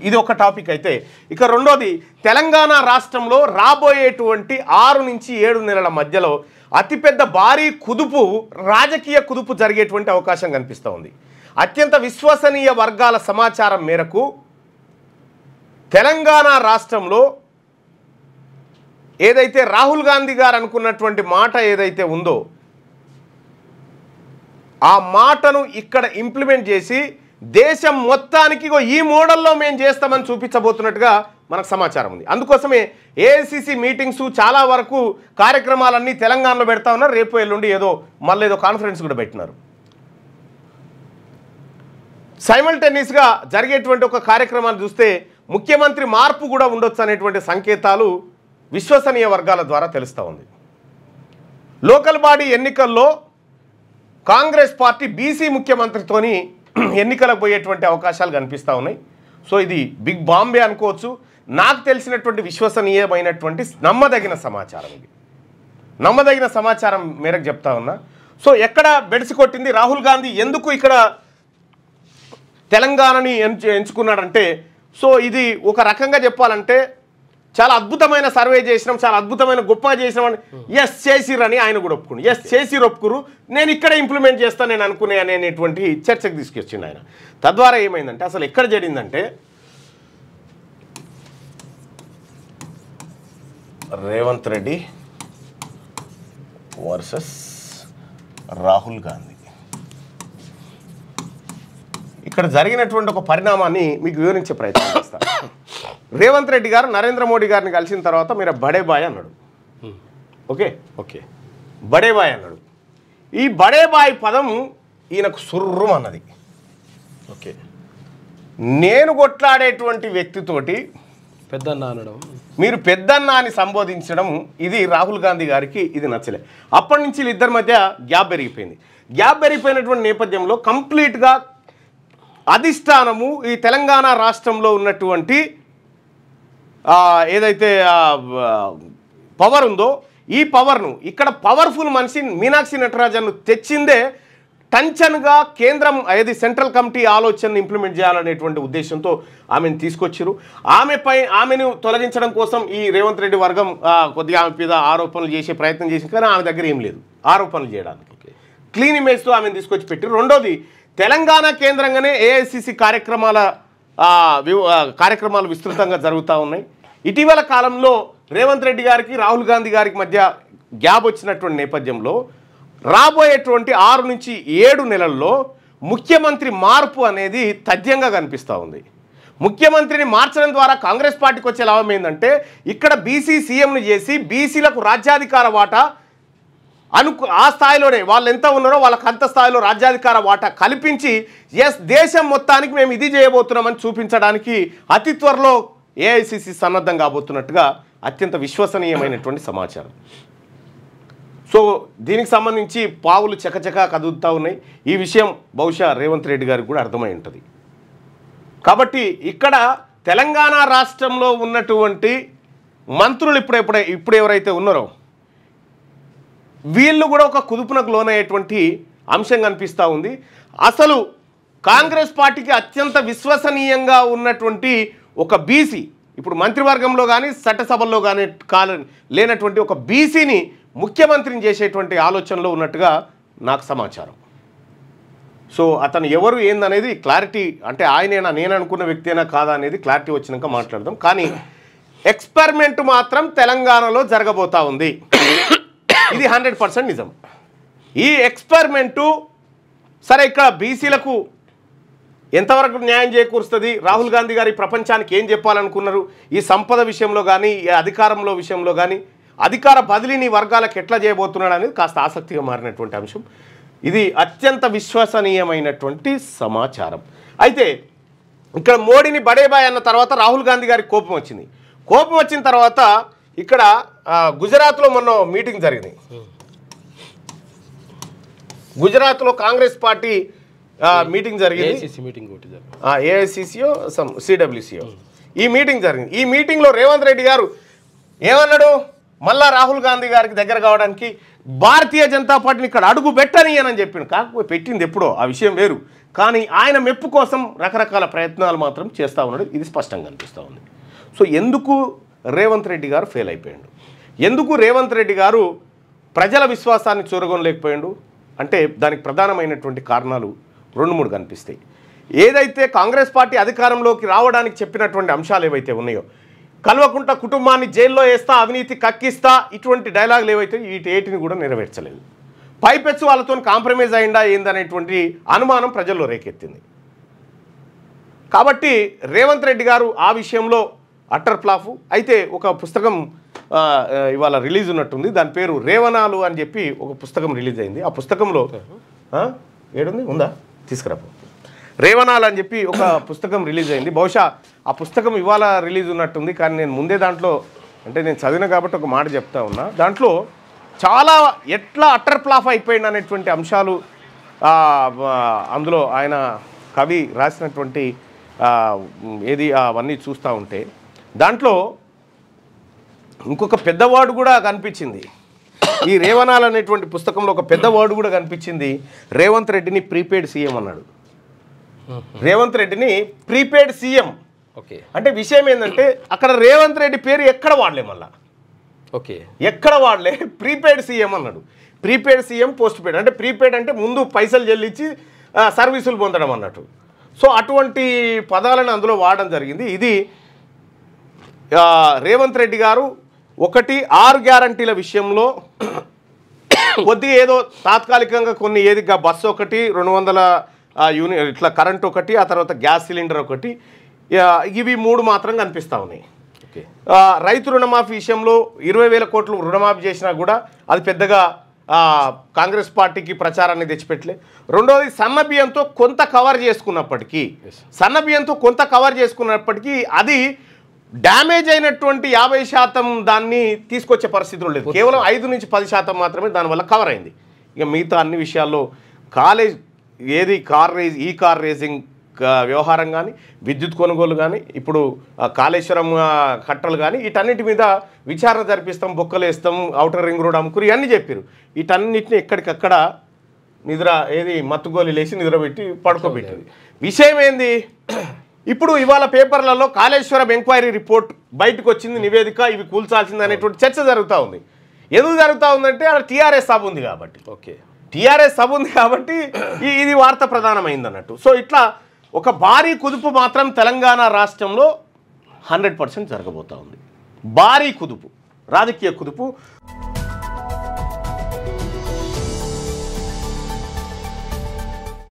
ఇది ఒక టాపిక్ అయితే ఇక రెండోది తెలంగాణ రాష్ట్రంలో రాబోయేటువంటి 6 నుంచి 7 నెలల మధ్యలో అతిపెద్ద భారీ కుదుపు రాజకీయ కుదుపు జరిగేటువంటి అవకాశం కనిపిస్తూ ఉంది. అత్యంత విశ్వసనీయ వర్గాల సమాచారం మేరకు తెలంగాణ రాష్ట్రంలో ఏదైతే రాహుల్ గాంధీ గారు అనుకున్నటువంటి మాట ఏదైతే ఉందో ఆ మాటను ఇక్కడ ఇంప్లిమెంట్ చేసి దేశం మొత్తానికి ఈ మోడల్లో మేము చేస్తామని చూపించబోతున్నట్టుగా మనకు సమాచారం ఉంది. అందుకోసమే ఏఐసిసి మీటింగ్స్ చాలా వరకు కార్యక్రమాలన్నీ తెలంగాణలో పెడతా ఉన్నారు. రేపు ఎల్లుండి మళ్ళీ ఏదో కాన్ఫరెన్స్ కూడా పెట్టినారు. సైమల్టేనియస్గా జరిగేటువంటి ఒక కార్యక్రమాన్ని చూస్తే ముఖ్యమంత్రి మార్పు కూడా ఉండొచ్చు అనేటువంటి సంకేతాలు విశ్వసనీయ వర్గాల ద్వారా తెలుస్తూ ఉంది. లోకల్ బాడీ ఎన్నికల్లో కాంగ్రెస్ పార్టీ బీసీ ముఖ్యమంత్రితోని ఎన్నికలకు పోయేటువంటి అవకాశాలు కనిపిస్తూ ఉన్నాయి. సో ఇది బిగ్ బాంబే అనుకోవచ్చు. నాకు తెలిసినటువంటి విశ్వసనీయమైనటువంటి నమ్మదగిన సమాచారం ఇది. నమ్మదగిన సమాచారం మేరకు చెప్తా ఉన్నా. సో ఎక్కడ బెడిసి కొట్టింది రాహుల్ గాంధీ ఎందుకు ఇక్కడ తెలంగాణని ఎంచుకున్నాడంటే సో ఇది ఒక రకంగా చెప్పాలంటే చాలా అద్భుతమైన సర్వే చేసినాం, చాలా అద్భుతమైన గొప్పగా చేసినాం. ఎస్ చేసిరని ఆయన కూడా ఒప్పుకుని ఎస్ చేసిరు ఒప్పుకురు నేను ఇక్కడే ఇంప్లిమెంట్ చేస్తాను నేను అనుకునే అనేటువంటి చర్చకు తీసుకొచ్చింది ఆయన. తద్వారా ఏమైందంటే అసలు ఎక్కడ జరిగిందంటే రేవంత్ రెడ్డి వర్సెస్ రాహుల్ గాంధీ ఇక్కడ జరిగినటువంటి ఒక పరిణామాన్ని మీకు వివరించే ప్రయత్నం చేస్తాను. రేవంత్ రెడ్డి గారు నరేంద్ర మోడీ గారిని కలిసిన తర్వాత మీరు బడే బాయ్ అన్నాడు. ఓకే బడే బాయ్ అన్నాడు. ఈ బడే బాయ్ పదం ఈయనకు సుర్రం అన్నది. ఓకే నేను కొట్లాడేటువంటి వ్యక్తితోటి పెద్దన్న అనడం, మీరు పెద్దన్న అని సంబోధించడం ఇది రాహుల్ గాంధీ గారికి ఇది నచ్చలే. అప్పటి నుంచి ఇద్దరి మధ్య గ్యాప్ పెరిగిపోయింది. గ్యాప్ పెరిగిపోయినటువంటి నేపథ్యంలో కంప్లీట్గా అధిష్టానము ఈ తెలంగాణ రాష్ట్రంలో ఉన్నటువంటి ఏదైతే పవర్ ఉందో ఈ పవర్ను ఇక్కడ పవర్ఫుల్ మనిషి మీనాక్షి నటరాజన్ను తెచ్చిందే టెన్షన్గా కేంద్రం ఏది సెంట్రల్ కమిటీ ఆలోచనను ఇంప్లిమెంట్ చేయాలనేటువంటి ఉద్దేశంతో ఆమెను తీసుకొచ్చారు. ఆమెను తొలగించడం కోసం ఈ రేవంత్ రెడ్డి వర్గం కొద్దిగా ఆమె మీద ఆరోపణలు చేసే ప్రయత్నం చేసింది. కానీ ఆమె దగ్గర ఏం లేదు ఆరోపణలు చేయడానికి. క్లీన్ ఇమేజ్తో ఆమెను తీసుకొచ్చి పెట్టారు. రెండోది తెలంగాణ కేంద్రంగానే ఏఐసిసి కార్యక్రమాలు విస్తృతంగా జరుగుతూ ఉన్నాయి. ఇటీవల కాలంలో రేవంత్ రెడ్డి గారికి రాహుల్ గాంధీ గారికి మధ్య గ్యాప్ వచ్చినటువంటి నేపథ్యంలో రాబోయేటువంటి 6 నుంచి 7 నెలల్లో ముఖ్యమంత్రి మార్పు అనేది తథ్యంగా కనిపిస్తూ ఉంది. ముఖ్యమంత్రిని మార్చడం ద్వారా కాంగ్రెస్ పార్టీకి వచ్చే లాభం ఏంటంటే ఇక్కడ బీసీ సీఎంను చేసి బీసీలకు రాజ్యాధికార వాటా ఆ స్థాయిలోనే వాళ్ళు ఎంత ఉన్నారో వాళ్ళకి అంత స్థాయిలో రాజ్యాధికార వాటా కల్పించి దేశం మొత్తానికి మేము ఇది చేయబోతున్నామని చూపించడానికి అతి త్వరలో ఏఐసిసి సన్నద్ధం కాబోతున్నట్టుగా అత్యంత విశ్వసనీయమైనటువంటి సమాచారం. సో దీనికి సంబంధించి పావులు చకచకా కదులుతూ ఉన్నాయి. ఈ విషయం బహుశా రేవంత్ రెడ్డి గారికి కూడా అర్థమై ఉంటుంది. కాబట్టి ఇక్కడ తెలంగాణ రాష్ట్రంలో ఉన్నటువంటి మంత్రులు ఇప్పుడు ఎవరైతే ఉన్నారో వీళ్ళు కూడా ఒక కుదుపునకు లోనయ్యేటువంటి అంశం కనిపిస్తూ ఉంది. అసలు కాంగ్రెస్ పార్టీకి అత్యంత విశ్వసనీయంగా ఉన్నటువంటి ఒక బీసీ ఇప్పుడు మంత్రివర్గంలో కానీ చట్టసభల్లో కానీ లేనటువంటి ఒక బీసీని ముఖ్యమంత్రిని చేసేటువంటి ఆలోచనలో ఉన్నట్టుగా నాకు సమాచారం. సో అతను ఎవరు ఏందనేది క్లారిటీ అంటే ఆయనేనా నేను అనుకున్న వ్యక్తేనా కాదా అనేది క్లారిటీ వచ్చినాక మాట్లాడదాం. కానీ ఎక్స్పెరిమెంట్ మాత్రం తెలంగాణలో జరగబోతా ఉంది. ఇది 100% నిజం. ఈ ఎక్స్పెరిమెంటు సరే ఇక్కడ బీసీలకు ఎంతవరకు న్యాయం చేకూరుస్తుంది, రాహుల్ గాంధీ గారి ప్రపంచానికి ఏం చెప్పాలనుకున్నారు, ఈ సంపద విషయంలో కానీ ఈ అధికారంలో విషయంలో కానీ అధికార బదిలీని వర్గాలకు ఎట్లా చేయబోతున్నాడు అనేది కాస్త ఆసక్తిగా మారినటువంటి అంశం. ఇది అత్యంత విశ్వసనీయమైనటువంటి సమాచారం. అయితే ఇక్కడ మోడీని బడేబాయ్ అన్న తర్వాత రాహుల్ గాంధీ గారికి కోపం వచ్చింది. కోపం వచ్చిన తర్వాత ఇక్కడ గుజరాత్లో మొన్న మీటింగ్ జరిగింది. గుజరాత్లో కాంగ్రెస్ పార్టీ మీటింగ్ జరిగింది. ఏఐసిసిఓ సిడబ్ల్యూసిఓ ఈ మీటింగ్ జరిగింది. ఈ మీటింగ్లో రేవంత్ రెడ్డి గారు ఏమన్నాడు, మళ్ళా రాహుల్ గాంధీ గారికి దగ్గర కావడానికి భారతీయ జనతా పార్టీని ఇక్కడ అడుగు పెట్టనీయనని చెప్పిండు. కాకపోతే పెట్టింది ఎప్పుడో, ఆ విషయం వేరు. కానీ ఆయన మెప్పు కోసం రకరకాల ప్రయత్నాలు మాత్రం చేస్తూ ఉన్నాడు. ఇది స్పష్టంగా అనిపిస్తూ ఉంది. సో ఎందుకు రేవంత్ రెడ్డి గారు ఫెయిల్ అయిపోయాడు, ఎందుకు రేవంత్ రెడ్డి గారు ప్రజల విశ్వాసాన్ని చూరగొనలేకపోయాడు అంటే దానికి ప్రధానమైనటువంటి కారణాలు 2-3 కనిపిస్తాయి. ఏదైతే కాంగ్రెస్ పార్టీ అధికారంలోకి రావడానికి చెప్పినటువంటి అంశాలు ఏవైతే ఉన్నాయో, కల్వకుంట్ల కుటుంబాన్ని జైల్లో వేస్తా, అవినీతి కక్కిస్తా, ఇటువంటి డైలాగులు ఏవైతే వీటిని కూడా నెరవేర్చలేదు. పైపెచ్చు వాళ్ళతో కాంప్రమైజ్ అయిందా ఏందనేటువంటి అనుమానం ప్రజల్లో రేకెత్తింది. కాబట్టి రేవంత్ రెడ్డి గారు ఆ విషయంలో అట్టర్ ఫ్లాఫ్. అయితే ఒక పుస్తకం ఇవాళ రిలీజ్ ఉన్నట్టుంది, దాని పేరు రేవనాలు అని చెప్పి ఒక పుస్తకం రిలీజ్ అయింది. ఆ పుస్తకంలో ఏడుంది ఉందా తీసుకురాపు, రేవనాలు అని చెప్పి ఒక పుస్తకం రిలీజ్ అయింది. బహుశా ఆ పుస్తకం ఇవాళ రిలీజ్ ఉన్నట్టుంది, కానీ నేను ముందే దాంట్లో అంటే నేను చదివిన కాబట్టి ఒక మాట చెప్తా ఉన్నా. దాంట్లో చాలా ఎట్లా అట్టర్ ఫ్లాఫ్ అయిపోయింది అనేటువంటి అంశాలు అందులో ఆయన కవి రాసినటువంటి ఏది అవన్నీ చూస్తూ ఉంటే దాంట్లో ఇంకొక పెద్దవాడు కూడా కనిపించింది. ఈ రేవనాలు అనేటువంటి పుస్తకంలో ఒక పెద్దవాడు కూడా కనిపించింది. రేవంత్ రెడ్డిని ప్రీపెయిడ్ సీఎం అన్నాడు. రేవంత్ రెడ్డిని ప్రీపెయిడ్ సీఎం. ఓకే, అంటే విషయం ఏంటంటే అక్కడ రేవంత్ రెడ్డి పేరు ఎక్కడ వాడలే, మళ్ళా ఓకే ఎక్కడ వాడలే, ప్రీపెయిడ్ సీఎం అన్నాడు. Prepaid CM, post paid. అంటే ప్రీపెయిడ్ అంటే ముందు పైసలు చెల్లించి సర్వీసులు పొందడం అన్నట్టు. సో అటువంటి పదాలను అందులో వాడడం జరిగింది. ఇది రేవంత్ రెడ్డి గారు 6 గ్యారంటీల విషయంలో కొద్దిగా ఏదో తాత్కాలికంగా కొన్ని ఏదిగా బస్సు ఒకటి, 200 యూనిట్ ఇట్లా కరెంట్ ఒకటి, ఆ తర్వాత గ్యాస్ సిలిండర్ ఒకటి, ఇవి 3 మాత్రం కనిపిస్తూ ఉన్నాయి. రైతు రుణమాఫీ విషయంలో 20,000 కోట్లు రుణమాఫీ చేసినా కూడా అది పెద్దగా కాంగ్రెస్ పార్టీకి ప్రచారాన్ని తెచ్చిపెట్టలే. రెండోది సన్నబియ్యంతో కొంత కవర్ చేసుకున్నప్పటికీ అది డ్యామేజ్ అయినటువంటి 50% దాన్ని తీసుకొచ్చే పరిస్థితులు లేదు. కేవలం 5-10% మాత్రమే దానివల్ల కవర్ అయింది. ఇక మిగతా అన్ని విషయాల్లో కార్ రేసింగ్ వ్యవహారం కానీ, విద్యుత్ కొనుగోలు కానీ, ఇప్పుడు కాళేశ్వరం కట్టలు కానీ, వీటన్నిటి మీద విచారణ జరిపిస్తాం, బొక్కలు వేస్తాం, ఔటర్ రింగ్ రోడ్ అమ్ముకురు ఇవన్నీ చెప్పారు. వీటన్నిటిని ఎక్కడికక్కడ మత్తుగోలు లేచి నిద్రపెట్టి పడుకోబెట్టింది. విషయం ఏంది, ఇప్పుడు ఇవాళ పేపర్లలో కాళేశ్వరం ఎంక్వైరీ రిపోర్ట్ బయటకు వచ్చింది, నివేదిక, ఇవి కూల్చాల్సింది అనేటువంటి చర్చ జరుగుతూ ఉంది. ఎందుకు జరుగుతూ ఉందంటే అక్కడ టీఆర్ఎస్ సభ ఉంది కాబట్టి. టీఆర్ఎస్ సభ ఉంది కాబట్టి ఇది వార్త ప్రధానమైంది అన్నట్టు. సో ఇట్లా ఒక భారీ కుదుపు మాత్రం తెలంగాణ రాష్ట్రంలో 100% జరగబోతూ ఉంది. భారీ కుదుపు, రాజకీయ కుదుపు.